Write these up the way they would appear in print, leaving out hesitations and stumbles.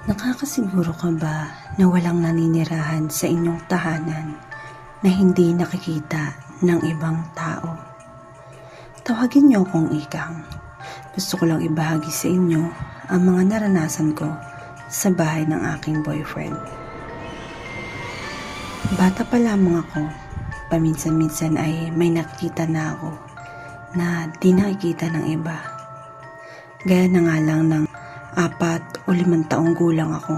Nakakasiguro ka ba na walang naninirahan sa inyong tahanan na hindi nakikita ng ibang tao? Tawagin niyo akong Ikang. Gusto ko lang ibahagi sa inyo ang mga naranasan ko sa bahay ng aking boyfriend. Bata pa lamang ako, paminsan-minsan ay may nakikita na ako na di nakikita ng iba. Gaya na nga lang ng 4 o 5 taong gulang ako.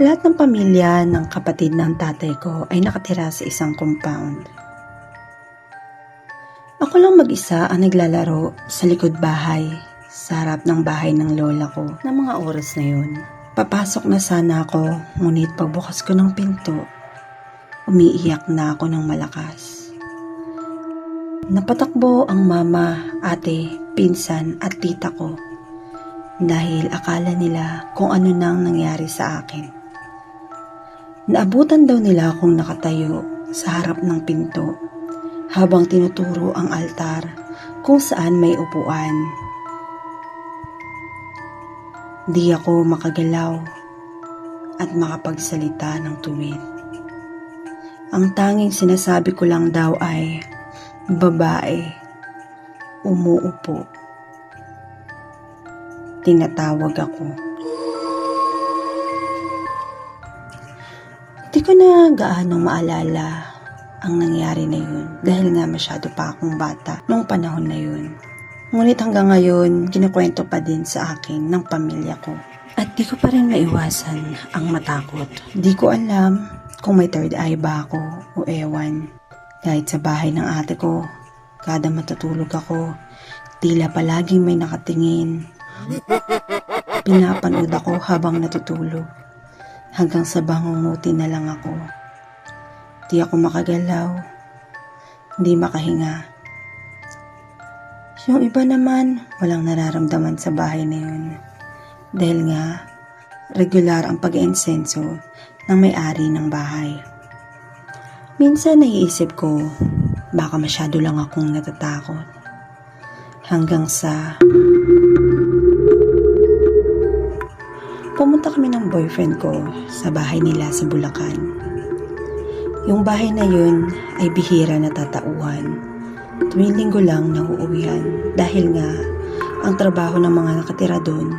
Lahat ng pamilya ng kapatid ng tatay ko ay nakatira sa isang compound. Ako lang mag-isa ang naglalaro sa likod bahay, sa harap ng bahay ng lola ko ng mga oras na yun. Papasok na sana ako, ngunit pagbukas ko ng pinto, umiiyak na ako ng malakas. Napatakbo ang mama, ate, pinsan at tita ko dahil akala nila kung ano nang nangyari sa akin. Naabutan daw nila akong nakatayo sa harap ng pinto habang tinuturo ang altar kung saan may upuan. Di ako makagalaw at makapagsalita ng tuwid. Ang tanging sinasabi ko lang daw ay, babae, umuupo. Tinatawag ako. Di ko na gaano maalala ang nangyari na yun dahil nga masyado pa akong bata noong panahon na yun. Ngunit hanggang ngayon, kinukwento pa din sa akin ng pamilya ko. At di ko pa rin maiwasan ang matakot. Di ko alam kung may third eye ba ako o ewan. Kahit sa bahay ng ate ko, kada matutulog ako, tila palaging may nakatingin. Pinapanood ako habang natutulog. Hanggang sa bangungutin na lang ako. Di ako makagalaw. Di makahinga. Yung iba naman, walang nararamdaman sa bahay na yun. Dahil nga, regular ang pag-iinsenso ng may-ari ng bahay. Minsan naiisip ko, baka masyado lang akong natatakot. Hanggang sa pumunta kami ng boyfriend ko sa bahay nila sa Bulacan. Yung bahay na yun ay bihira na tatauhan. Tuwing linggo lang nauuwihan dahil nga ang trabaho ng mga nakatira doon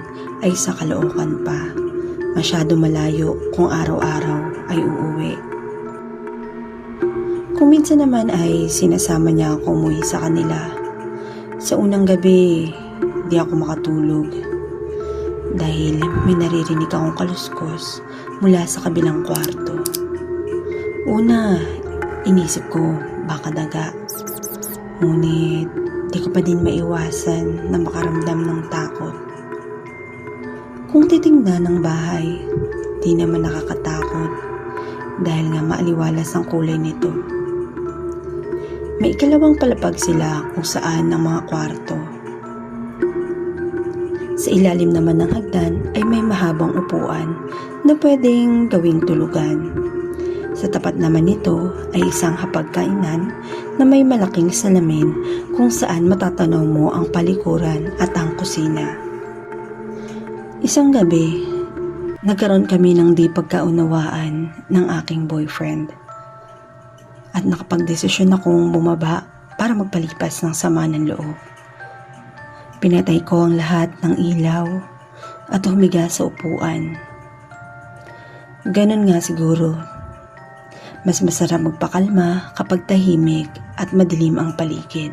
ay sa Caloocan pa. Masyado malayo kung araw-araw ay uuwi. Kung minsan naman ay sinasama niya ako umuwi sa kanila. Sa unang gabi, di ako makatulog dahil may naririnig akong kaluskos mula sa kabilang kwarto. Una, inisip ko baka daga. Ngunit di ko pa din maiwasan na makaramdam ng takot. Kung titingnan ng bahay, di naman nakakatakot dahil nga maaliwalas ang kulay nito. May ikalawang palapag sila kung saan ang mga kwarto. Sa ilalim naman ng hagdan ay may mahabang upuan na pwedeng gawing tulugan. Sa tapat naman nito ay isang hapagkainan na may malaking salamin kung saan matatanaw mo ang palikuran at ang kusina. Isang gabi, nagkaroon kami ng di pagkaunawaan ng aking boyfriend. At nakapagdesisyon akong bumaba para magpalipas ng sama ng loob. Pinatay ko ang lahat ng ilaw at humiga sa upuan. Ganon nga siguro. Mas masarap magpakalma kapag tahimik at madilim ang paligid.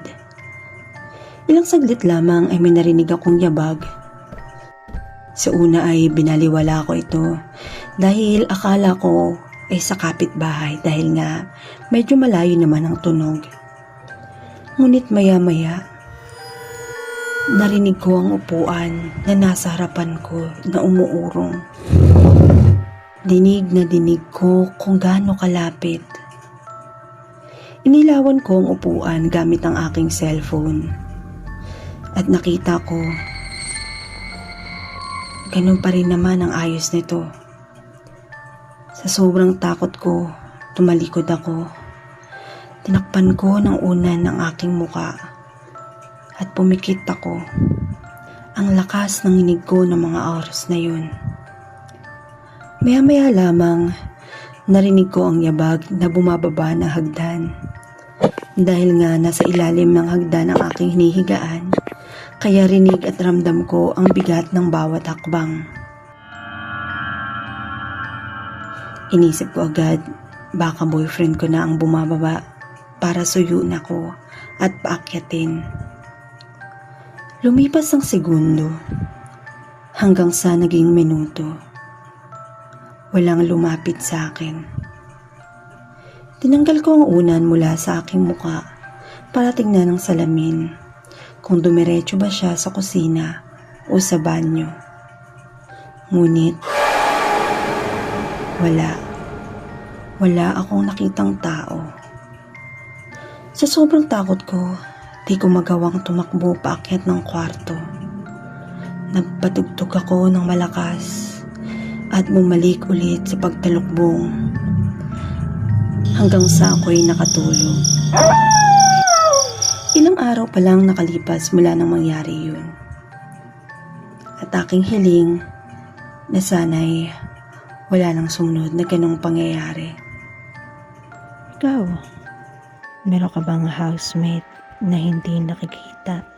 Ilang saglit lamang ay may narinig akong yabag. Sa una ay binaliwala ko ito dahil akala ko ay sa kapitbahay dahil nga medyo malayo naman ang tunog. Ngunit maya-maya, narinig ko ang upuan na nasa harapan ko na umuurong. Dinig na dinig ko kung gaano kalapit. Inilawan ko ang upuan gamit ang aking cellphone. At nakita ko, ganun pa rin naman ang ayos nito. Sa sobrang takot ko, tumalikod ako. Tinakpan ko ng unan ng aking muka at pumikit ako. Ang lakas ng hinig ko ng mga oras na yun. Maya-maya lamang, narinig ko ang yabag na bumababa na hagdan. Dahil nga nasa ilalim ng hagdan ang aking hinihigaan, kaya rinig at ramdam ko ang bigat ng bawat hakbang. Inisip ko agad, baka boyfriend ko na ang bumababa para suyuin ako at paakyatin. Lumipas ang segundo hanggang sa naging minuto. Walang lumapit sa akin. Tinanggal ko ang unan mula sa aking muka para tingnan ang salamin kung dumiretso ba siya sa kusina o sa banyo. Ngunit wala akong nakitang tao. Sa sobrang takot ko, di ko magawang tumakbo paakyat ng kwarto. Nagpatugtog ako ng malakas at bumalik ulit sa pagtalukbong hanggang sa ako'y nakatulog. Ilang araw pa lang nakalipas mula nang mangyari yun. At aking hiling na sana'y wala nang sumunod na ganong pangyayari. Ikaw, meron ka bang housemate na hindi nakikita